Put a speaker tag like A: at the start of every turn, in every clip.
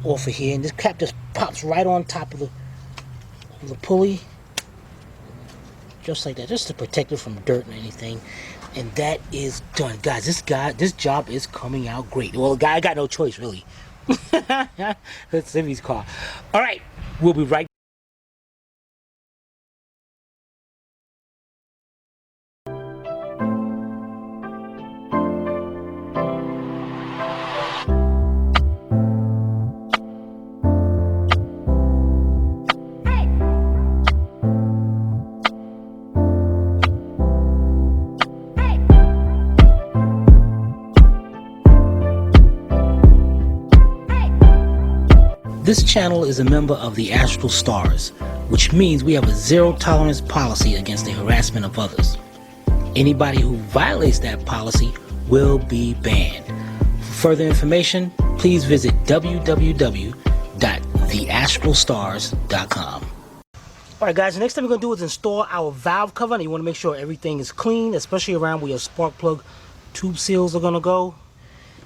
A: off of here, and this cap just pops right on top of the pulley, just like that, just to protect it from dirt and anything. And that is done, guys. This job is coming out great. Well, the guy got no choice, really. That's Simmy's car. All right, we'll be right. This channel is a member of the Astral Stars, which means we have a zero tolerance policy against the harassment of others. Anybody who violates that policy will be banned. For further information, please visit www.theastralstars.com. Alright guys, the next thing we're going to do is install our valve cover. And you want to make sure everything is clean, especially around where your spark plug tube seals are going to go.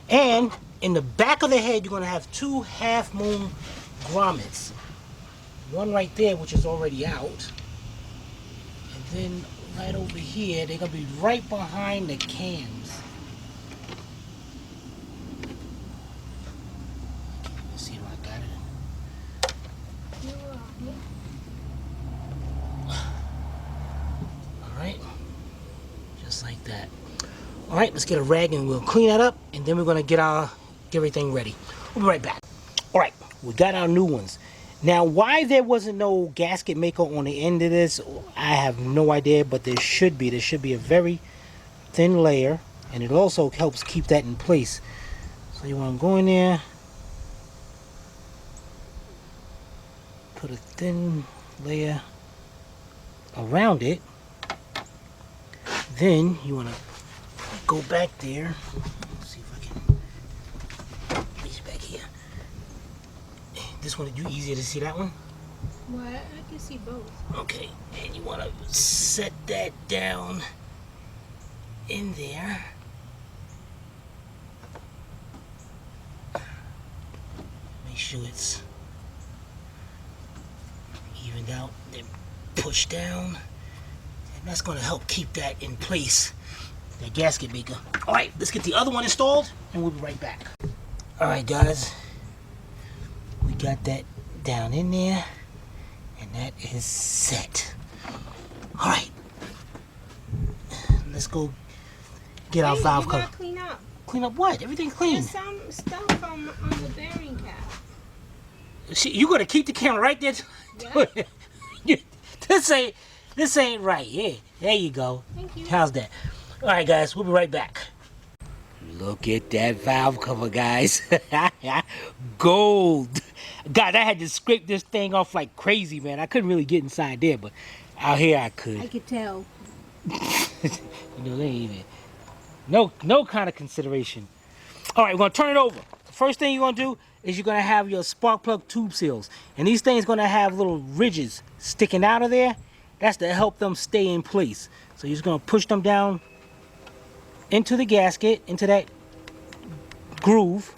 A: And in the back of the head, you're going to have two half-moon grommets. One right there, which is already out. And then right over here, they're going to be right behind the cams. Let's see if I got it. Alright. Just like that. Alright, let's get a rag and we'll clean that up. And then we're going to get everything ready. We'll be right back. Alright, we got our new ones. Now, why there wasn't no gasket maker on the end of this, I have no idea, but there should be. There should be a very thin layer, and it also helps keep that in place. So you want to go in there, put a thin layer around it. Then you want to go back there. Let's see if I can reach back here. This one, you easier to see that one?
B: What? I can see both.
A: Okay, and you want to set that down in there. Make sure it's evened out, then push down. And that's going to help keep that in place, that gasket maker. Alright, let's get the other one installed, and we'll be right back. Alright guys, we got that down in there, and that is set. Alright, let's go get our valve cover.
B: Clean up.
A: Clean up what? Everything's clean.
B: There's some stuff on the bearing cap.
A: See, you gotta keep the camera right there.
B: Yeah.
A: This ain't right. Yeah, there you go.
B: Thank you.
A: How's that? Alright guys, we'll be right back. Look at that valve cover, guys. Gold. God, I had to scrape this thing off like crazy, man. I couldn't really get inside there, but out here I could.
B: I could tell.
A: You know, they ain't it. No kind of consideration. Alright, we're gonna turn it over. The first thing you're gonna do is you're gonna have your spark plug tube seals. And these things gonna have little ridges sticking out of there. That's to help them stay in place. So you're just gonna push them down into the gasket, into that groove,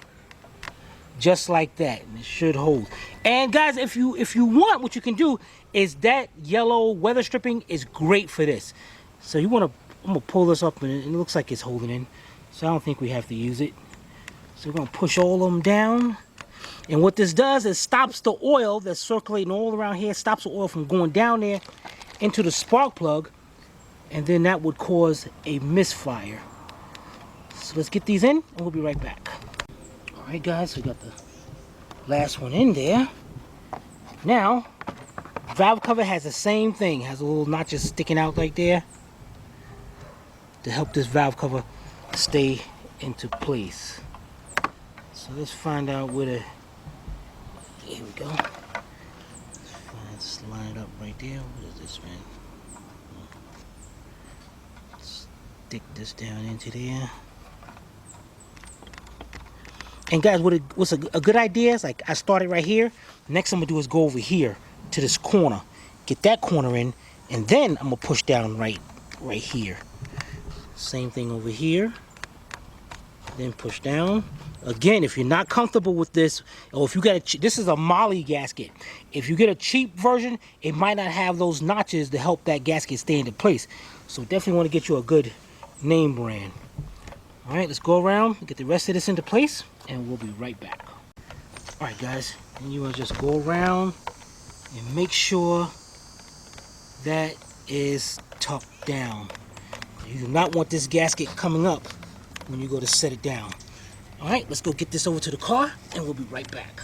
A: just like that, and it should hold. And guys, if you want, what you can do is that yellow weather stripping is great for this. So you want to, I'm gonna pull this up, and it looks like it's holding in, so I don't think we have to use it. So we're gonna push all of them down, and what this does is stops the oil that's circulating all around here, stops the oil from going down there into the spark plug, and then that would cause a misfire. So let's get these in, and we'll be right back. Alright guys, we got the last one in there. Now, valve cover has the same thing, has a little notches sticking out like there to help this valve cover stay into place. So let's find out where the, here we go. Let's line it up right there. What is this, man? Stick this down into there. And guys, what's a good idea is, like, I started right here. Next I'm gonna do is go over here to this corner, get that corner in, and then I'm gonna push down right here. Same thing over here. Then push down. Again, if you're not comfortable with this, or if you get a, this is a Molly gasket. If you get a cheap version, it might not have those notches to help that gasket stay into place. So definitely want to get you a good name brand. All right, let's go around, get the rest of this into place, and we'll be right back. All right, guys, and you want to just go around and make sure that is tucked down. You do not want this gasket coming up when you go to set it down. All right, let's go get this over to the car, and we'll be right back.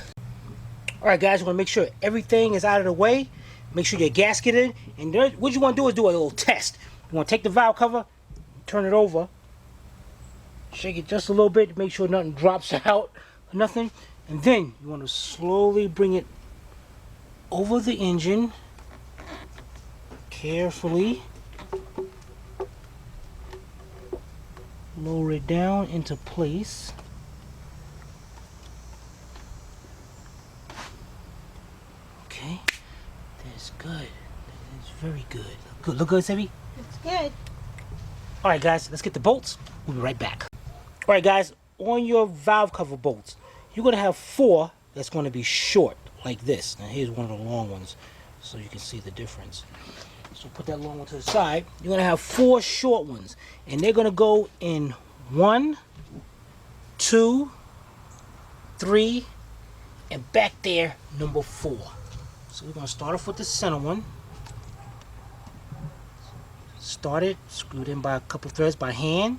A: All right, guys, you want to make sure everything is out of the way. Make sure your gasket in, and there, what you want to do is do a little test. You want to take the valve cover, turn it over, shake it just a little bit to make sure nothing drops out or nothing, and then you want to slowly bring it over the engine, carefully lower it down into place. Okay, that's good. That's very good. Good. Look good, Sebi?
B: It's good.
A: All right, guys, let's get the bolts. We'll be right back. All right, guys, on your valve cover bolts, you're going to have 4 that's going to be short, like this. Now, here's one of the long ones, so you can see the difference. So put that long one to the side. You're going to have 4 short ones, and they're going to go in 1, 2, 3, and back there, number 4. So we're going to start off with the center one. Start it, screwed in by a couple threads by hand.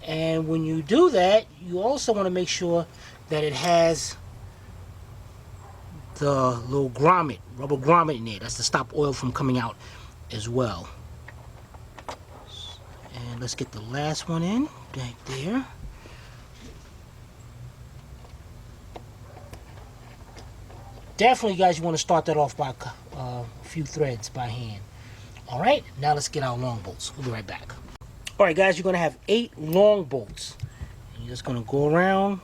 A: And when you do that, you also want to make sure that it has the little grommet, rubber grommet in there. That's to stop oil from coming out as well. And let's get the last one in back there. Definitely, guys, you want to start that off by a few threads by hand. All right, now let's get our long bolts. We'll be right back. All right, guys, you're going to have 8 long bolts. And you're just going to go around.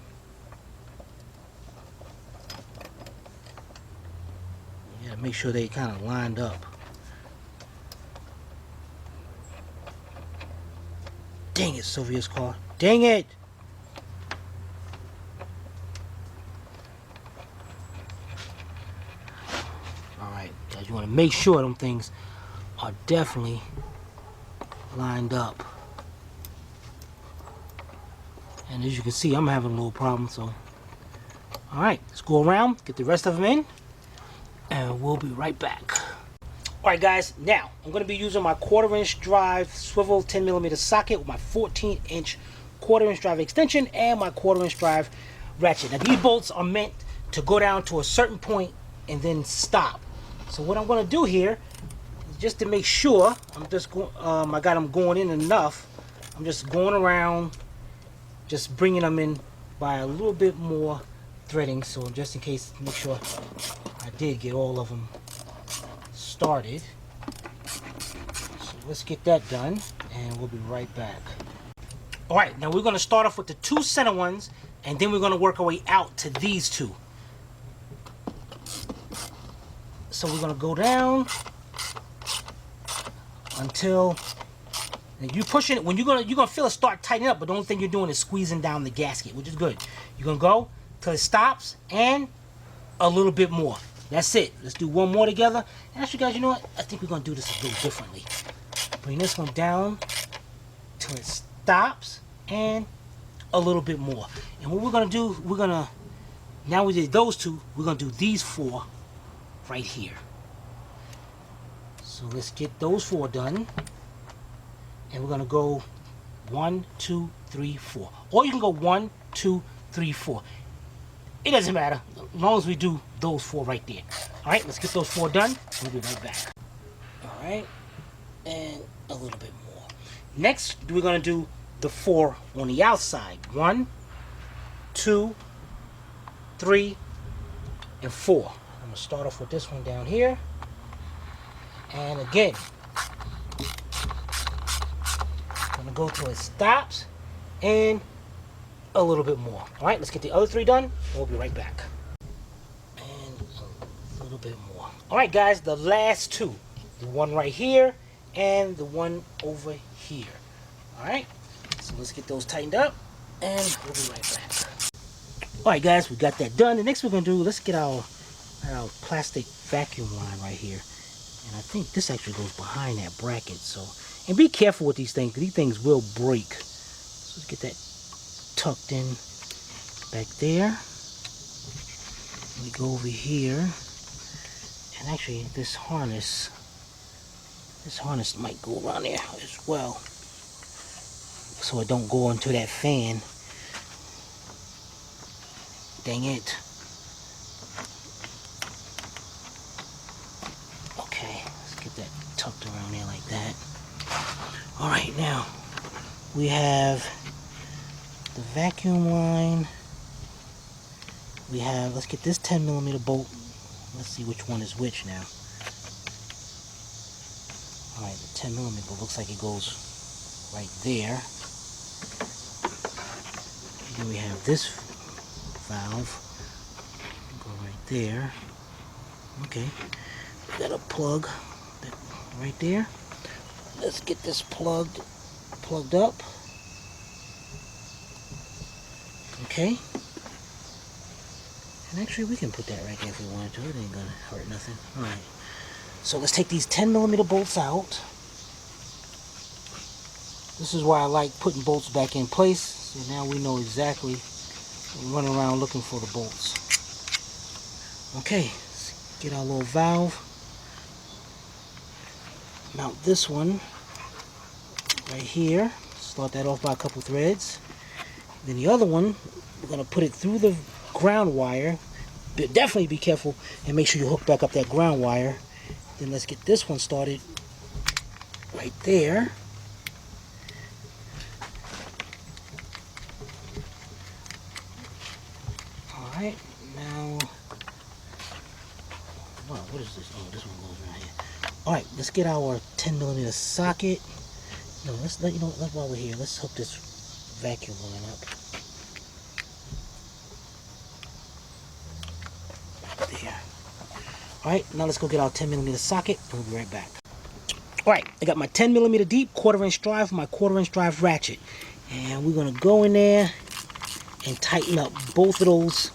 A: You got to make sure they kind of lined up. Dang it, Sylvia's car. Dang it! Alright, guys, you want to make sure them things are definitely lined up. And as you can see, I'm having a little problem, so. Alright, let's go around, get the rest of them in, and we'll be right back. Alright, guys, now I'm going to be using my 1/4" drive swivel 10mm socket with my 14" 1/4" drive extension and my 1/4" drive ratchet. Now these bolts are meant to go down to a certain point and then stop. So what I'm going to do here is just to make sure I'm just going, I got them going in enough. I'm just going around, just bringing them in by a little bit more threading. So just in case, make sure I did get all of them started. So let's get that done and we'll be right back. Alright, now we're going to start off with the 2 center ones and then we're going to work our way out to these 2. So we're going to go down until you push it. When you're gonna feel it start tightening up, but the only thing you're doing is squeezing down the gasket, which is good. You're going to go till it stops and a little bit more. That's it. Let's do one more together. And actually, guys, you know what? I think we're going to do this a little differently. Bring this one down till it stops and a little bit more. And what we're going to do, we're going to, now we did those 2, we're going to do these 4 right here. So let's get those 4 done. And we're going to go 1, 2, 3, 4. Or you can go 1, 2, 3, 4. It doesn't matter, as long as we do those 4 right there. Alright, let's get those 4 done. We'll be right back. Alright, and a little bit more. Next, we're going to do the 4 on the outside. 1, 2, 3, and 4. I'm going to start off with this one down here. And again, I'm going to go till it stops and a little bit more. Alright, let's get the other 3 done. We'll be right back. And a little bit more. Alright, guys, the last 2. The one right here and the one over here. Alright, so let's get those tightened up And we'll be right back. Alright guys, we got that done. The next we're gonna do, let's get our plastic vacuum line right here. And I think this actually goes behind that bracket. So, and be careful with these things, because these things will break. So let's get that tucked in back there. We go over here. And actually this harness might go around there as well, so it don't go into that fan. Dang it. Okay, let's get that tucked around there like that. Alright, now we have the vacuum line. We have, let's get this 10mm bolt. Let's see which one is which now. Alright, the 10mm looks like it goes right there. Then we have this valve. Go right there. Okay. We got a plug right there. Let's get this plugged up. Okay. And actually we can put that right there if we wanted to. It ain't gonna hurt nothing. Alright. So let's take these 10mm bolts out. This is why I like putting bolts back in place. So now we know exactly. We're running around looking for the bolts. Okay, let's get our little valve. Mount this one right here. Start that off by a couple threads. Then the other one, we're going to put it through the ground wire. But definitely be careful and make sure you hook back up that ground wire. Then let's get this one started right there. Alright, now, wow, what is this? Oh, this one goes right here. Alright, let's get our 10mm socket. No, while we're here, let's hook this vacuum line up. There. Alright, now let's go get our 10mm socket and we'll be right back. Alright, I got my 10mm deep 1/4 inch drive for my 1/4 inch drive ratchet. And we're going to go in there and tighten up both of those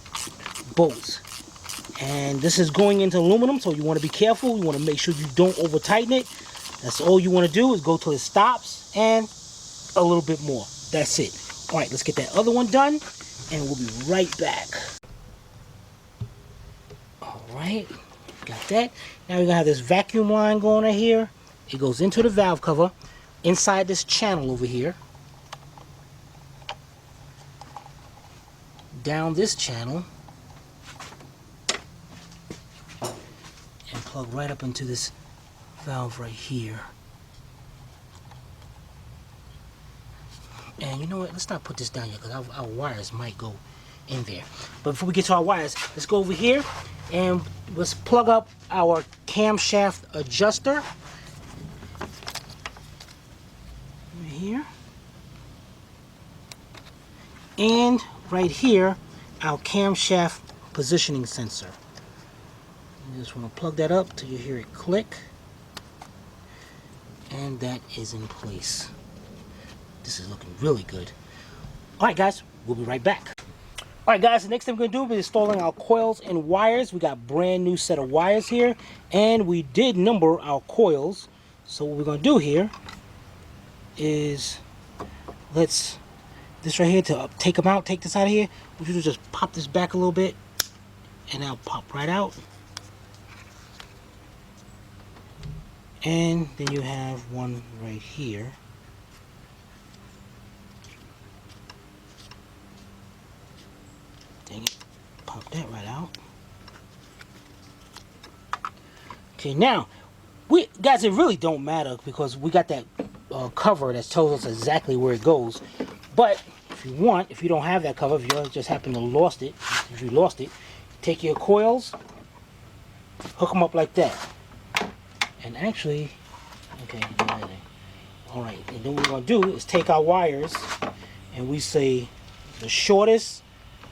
A: bolts. And this is going into aluminum, so you want to be careful. You want to make sure you don't over tighten it. That's all you want to do is go till it stops and a little bit more. That's it. Alright, let's get that other one done and we'll be right back. Alright, got that. Now we're going to have this vacuum line going right here. It goes into the valve cover inside this channel over here. Down this channel. And plug right up into this valve right here. And you know what, let's not put this down yet because our wires might go in there. But before we get to our wires, let's go over here and let's plug up our camshaft adjuster. Right here. And right here, our camshaft positioning sensor. You just want to plug that up till you hear it click. And that is in place. This is looking really good. Alright guys, we'll be right back. Alright guys, the next thing we're going to do is installing our coils and wires. We got a brand new set of wires here. And we did number our coils. So what we're going to do here is, this right here to take them out, take this out of here. We should just pop this back a little bit. And that'll pop right out. And then you have one right here. Dang it. Pop that right out. Okay, now, guys, it really don't matter because we got that cover that tells us exactly where it goes. But if you don't have that cover, if you just happen to lost it, take your coils, hook them up like that. And actually, okay, alright, and then what we're going to do is take our wires and we say the shortest,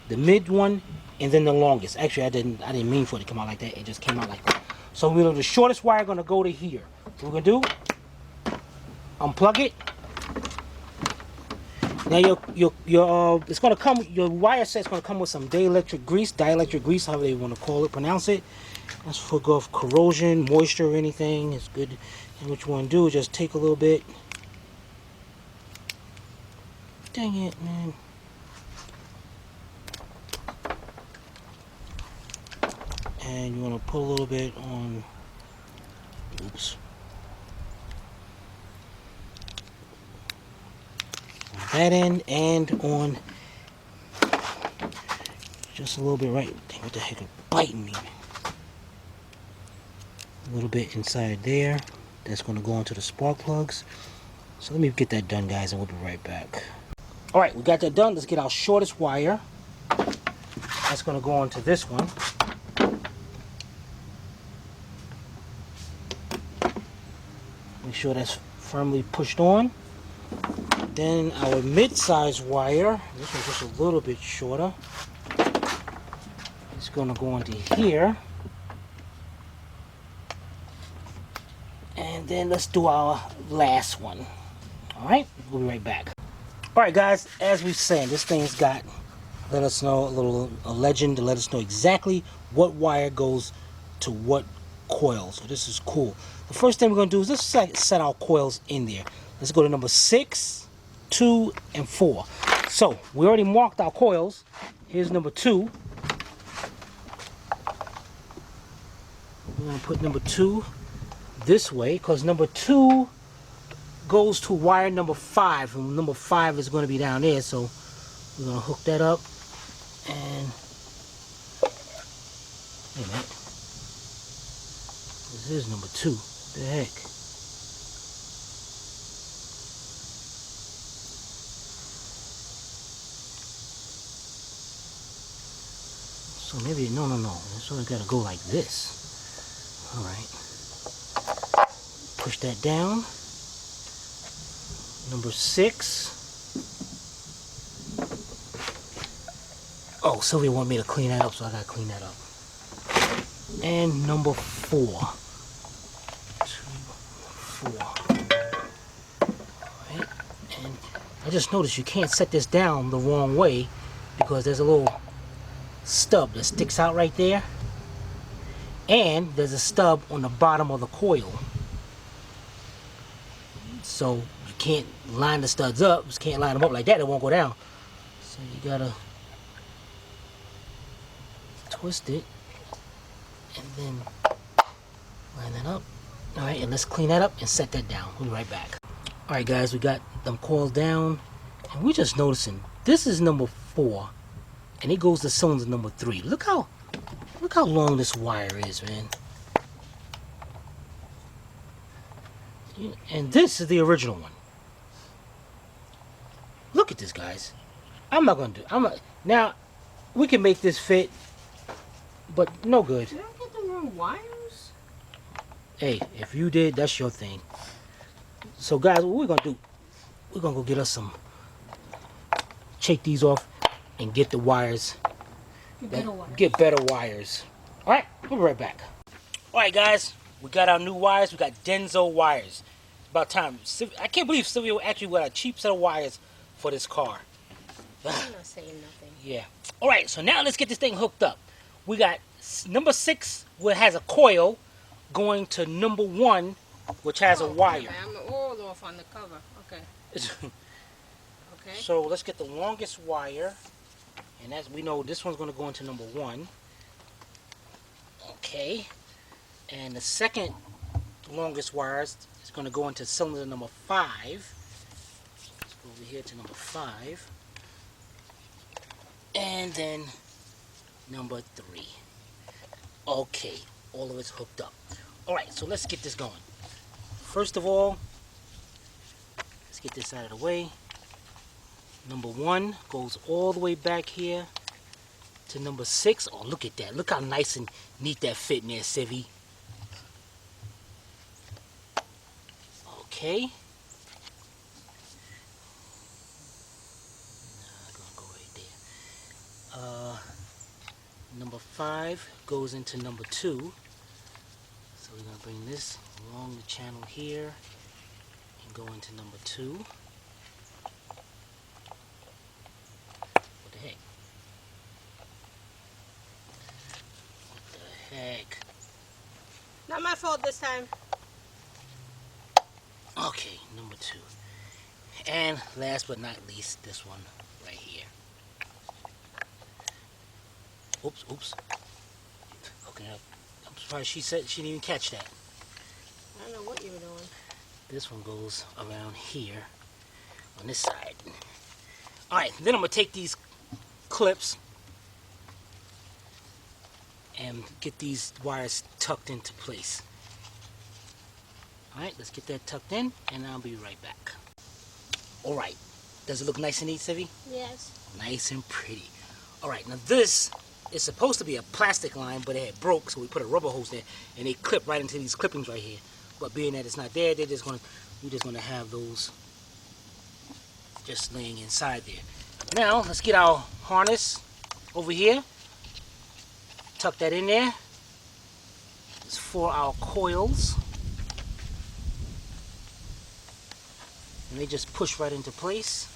A: the mid one, and then the longest. Actually, I didn't mean for it to come out like that. It just came out like that. So we know the shortest wire going to go to here. What we're going to do, unplug it. Now it's gonna come. Your wire set's gonna come with some dielectric grease, however they want to call it, pronounce it. That's for go off corrosion, moisture, or anything. It's good. And what you want to do is just take a little bit. Dang it, man. And you want to put a little bit on. Oops. That end and on just a little bit right. Dang, what the heck is biting me? A little bit inside there. That's going to go into the spark plugs. So let me get that done, guys, and we'll be right back. Alright, we got that done. Let's get our shortest wire. That's going to go onto this one. Make sure that's firmly pushed on. Then our mid-size wire, this one's just a little bit shorter. It's going to go into here. And then let's do our last one. Alright, we'll be right back. Alright guys, as we were saying, this thing's got, let us know, a legend to let us know exactly what wire goes to what coil. So this is cool. The first thing we're going to do is let's set our coils in there. Let's go to number 6, 2, and 4. So we already marked our coils. Here's number 2. We're going to put number 2 this way because number 2 goes to wire number 5, and number 5 is going to be down there. So we're going to hook that up. And wait a minute, this is number 2. What the heck? So maybe no. So I gotta go like this. All right. Push that down. Number 6. Oh, Sylvia wanted me to clean that up, so I gotta clean that up. And number 4. 2, 4. Alright. And I just noticed you can't set this down the wrong way because there's a little stub that sticks out right there. And there's a stub on the bottom of the coil. So you can't line the studs up. You can't line them up like that. It won't go down. So you gotta twist it and then line that up. Alright, and let's clean that up and set that down. We'll be right back. Alright guys, we got them coils down and we're just noticing this is number 4 and it goes to cylinder number 3. Look how long this wire is, man. And this is the original one. Look at this, guys. Now we can make this fit, but no good.
B: Did I get the wrong wires?
A: Hey, if you did, that's your thing. So guys, what we're gonna do, we're gonna go get us some, shake these off and get the wires. Get better wires. Alright, we'll be right back. Alright guys, we got our new wires. We got Denso wires. It's about time. I can't believe Sylvia actually got a cheap set of wires for this car.
B: I'm not saying nothing.
A: Yeah. Alright, so now let's get this thing hooked up. We got number 6, which has a coil, going to number 1, which has a wire.
B: Okay, I'm all off on the cover. Okay. Okay.
A: So let's get the longest wire. And as we know, this one's going to go into number 1. Okay. And the second longest wire is going to go into cylinder number 5. Let's go over here to number 5. And then number 3. Okay. All of it's hooked up. Alright, so let's get this going. First of all, let's get this out of the way. Number 1 goes all the way back here to number 6. Oh, look at that. Look how nice and neat that fit in there, Civvy. Okay. Gonna go right there. Number 5 goes into number 2. So we're gonna bring this along the channel here and go into number 2.
B: fault this time.
A: Okay, number 2. And last but not least, this one right here. Oops. Okay, I'm surprised she said she didn't even catch that.
B: I don't know what you were doing.
A: This one goes around here on this side. Alright, then I'm going to take these clips and get these wires tucked into place. Alright, let's get that tucked in and I'll be right back. Alright, does it look nice and neat, Sivi?
B: Yes.
A: Nice and pretty. Alright, now this is supposed to be a plastic line, but it had broke, so we put a rubber hose there and they clip right into these clippings right here. But being that it's not there, we're just gonna have those just laying inside there. Now let's get our harness over here. Tuck that in there. It's for our coils. And they just push right into place.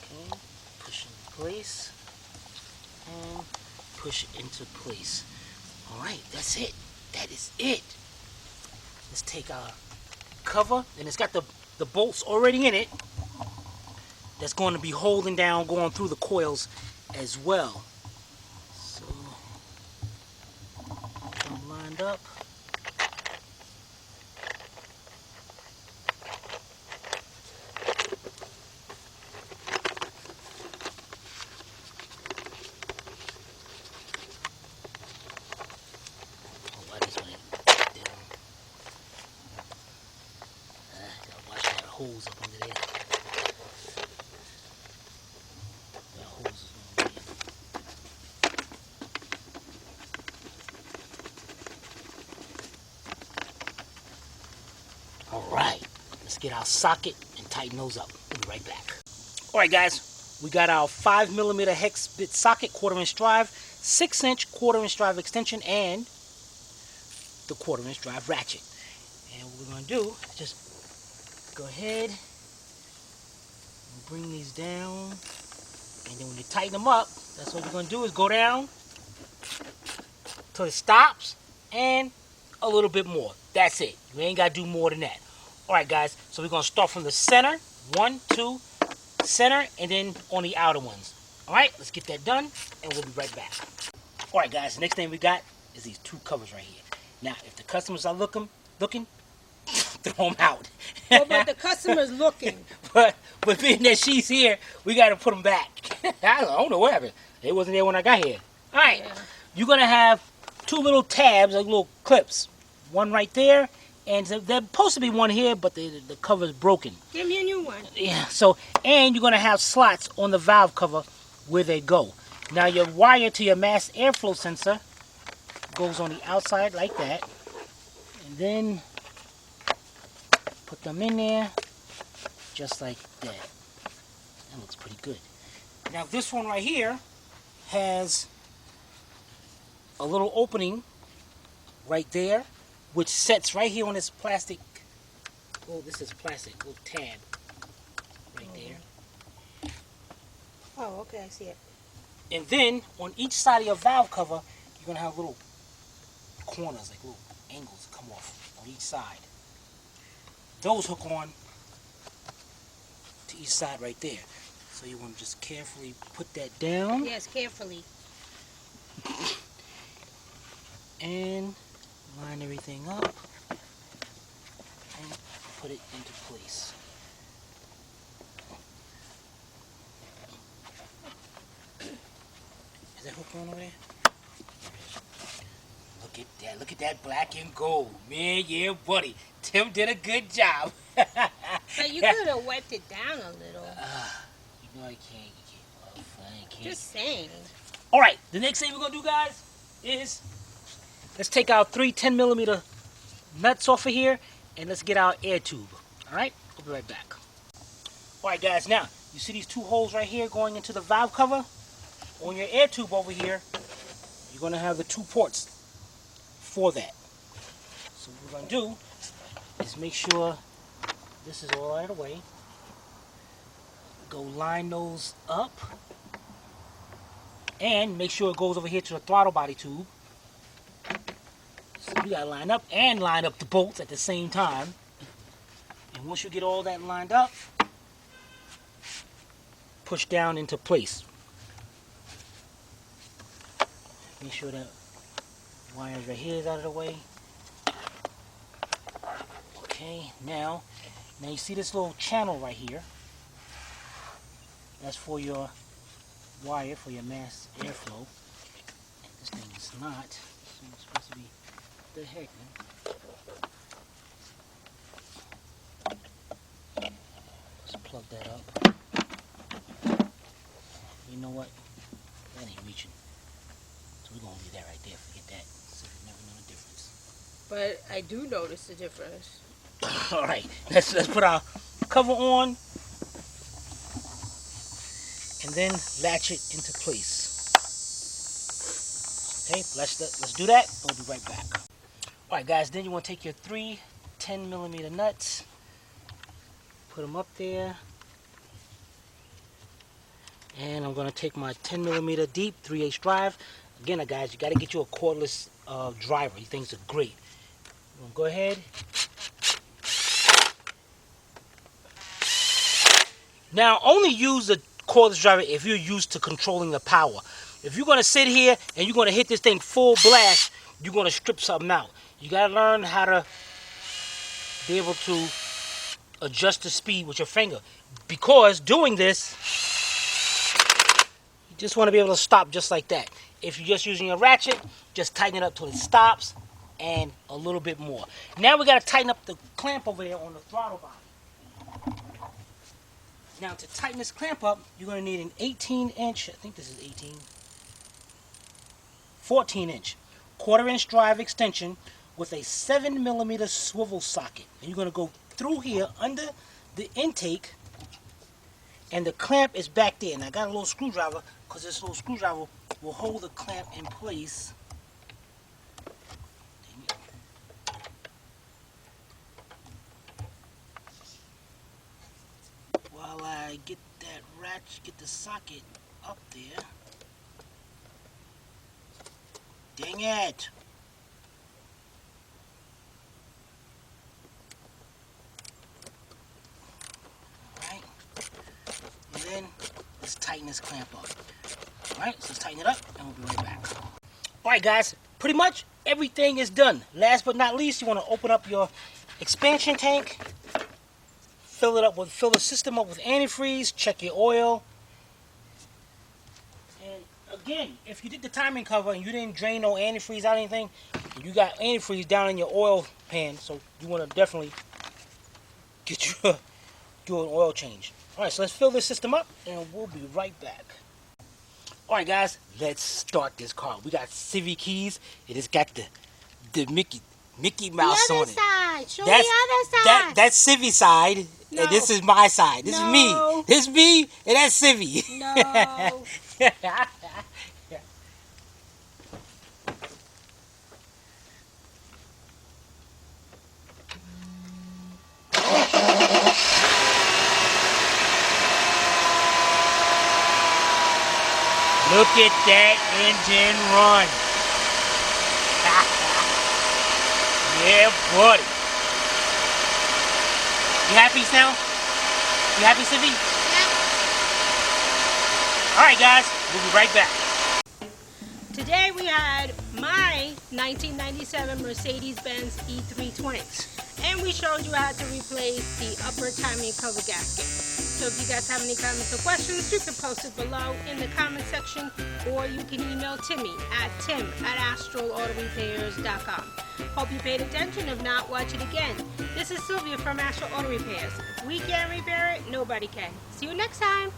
A: Okay, push into place. And push it into place. Alright, that's it. That is it. Let's take our cover, and it's got the bolts already in it. That's going to be holding down, going through the coils as well. So, I'm lined up. Oh, I just went down. Gotta watch that hose up under there. That hose is gonna be Alright, let's get our socket and tighten those up. We'll be right back. Alright guys, we got our 5mm hex bit socket, 1/4 inch drive, 6-inch 1/4 inch drive extension, and the 1/4 inch drive ratchet. And what we're going to do is just go ahead and bring these down. And then when you tighten them up, that's what you're going to do is go down till it stops and a little bit more. That's it. You ain't got to do more than that. Alright guys, so we're going to start from the center. 1, 2, center, and then on the outer ones. Alright, let's get that done and we'll be right back. Alright guys, the next thing we got is these 2 covers right here. Now, if the customers are looking, throw them out.
B: Well, but the customer's looking.
A: but being that she's here, we got to put them back. I don't know what happened. It wasn't there when I got here. Alright, yeah. You're going to have 2 little tabs, like little clips. One right there, and there's supposed to be one here, but the cover's broken.
B: Give me a new one.
A: Yeah, so, and you're going to have slots on the valve cover where they go. Now, your wire to your mass airflow sensor goes on the outside like that. And then put them in there just like that. That looks pretty good. Now, this one right here has a little opening right there, which sets right here on this plastic. Oh, this is plastic, little tab right there.
B: Oh, okay, I see it.
A: And then on each side of your valve cover, you're gonna have little corners, like little angles that come off on each side. Those hook on to each side right there. So you want to just carefully put that down.
B: Yes, carefully.
A: And line everything up and put it into place. Is that hook on over there? Look at that black and gold. Man, yeah, buddy. Tim did a good job.
B: So you could have wiped it down a little.
A: You know I can't. Well, I can't.
B: Just saying.
A: Alright, the next thing we're going to do, guys, is let's take our 3 10mm nuts off of here and let's get our air tube. Alright, we'll be right back. Alright guys, now, you see these 2 holes right here going into the valve cover? On your air tube over here, you're going to have the 2 ports for that. So what we're going to do is make sure this is all out of the way. Go line those up And make sure it goes over here to the throttle body tube. So you gotta line up the bolts at the same time. And once you get all that lined up, push down into place. Make sure that wires right here is out of the way. Okay, now you see this little channel right here. That's for your wire for your mass airflow. This thing is not. This thing is supposed to be. The heck, man. Just plug that up. You know what? That ain't reaching. So we're gonna leave that right there. Forget that. So you never know the difference.
B: But I do notice the difference.
A: All right, let's put our cover on, and then latch it into place. Okay, let's do that. We'll be right back. All right, guys. Then you want to take your 3 10mm nuts, put them up there, and I'm gonna take my 10mm deep 3/8 drive. Again, guys, you got to get you a cordless driver. These things are great. I'm gonna go ahead. Now, only use a cordless driver if you're used to controlling the power. If you're going to sit here and you're going to hit this thing full blast, you're going to strip something out. You got to learn how to be able to adjust the speed with your finger. Because doing this, you just want to be able to stop just like that. If you're just using a ratchet, just tighten it up till it stops and a little bit more. Now we got to tighten up the clamp over there on the throttle body. Now to tighten this clamp up, you're going to need an 18-inch, I think this is 18, 14-inch, 1/4-inch drive extension with a 7mm swivel socket. And you're going to go through here under the intake, and the clamp is back there. And I got a little screwdriver because this little screwdriver will hold the clamp in place. While I get that ratchet, get the socket up there. Dang it! Alright. And then let's tighten this clamp up. Alright, so let's tighten it up and we'll be right back. Alright guys, pretty much everything is done. Last but not least, you want to open up your expansion tank. Fill the system up with antifreeze, check your oil. And again, if you did the timing cover and you didn't drain no antifreeze out or anything, you got antifreeze down in your oil pan, so you want to definitely do an oil change. Alright, so let's fill this system up and we'll be right back. Alright guys, let's start this car. We got Civi keys. It has got the Mickey Mouse on it.
B: The other side. Show the other side.
A: That's Civi side.
B: No.
A: And this is my side. This is me. This is me, and that's Civi.
B: No.
A: Look at that engine run. Yeah, buddy. You happy now? You happy, Civi? Yeah. All right, guys. We'll be right back.
B: Today we had my 1997 Mercedes-Benz E320. And we showed you how to replace the upper timing cover gasket. So if you guys have any comments or questions, you can post it below in the comment section, or you can email Timmy at tim@astralautorepairs.com. Hope you paid attention. If not, watch it again. This is Sylvia from Astral Auto Repairs. We can't repair it, nobody can. See you next time.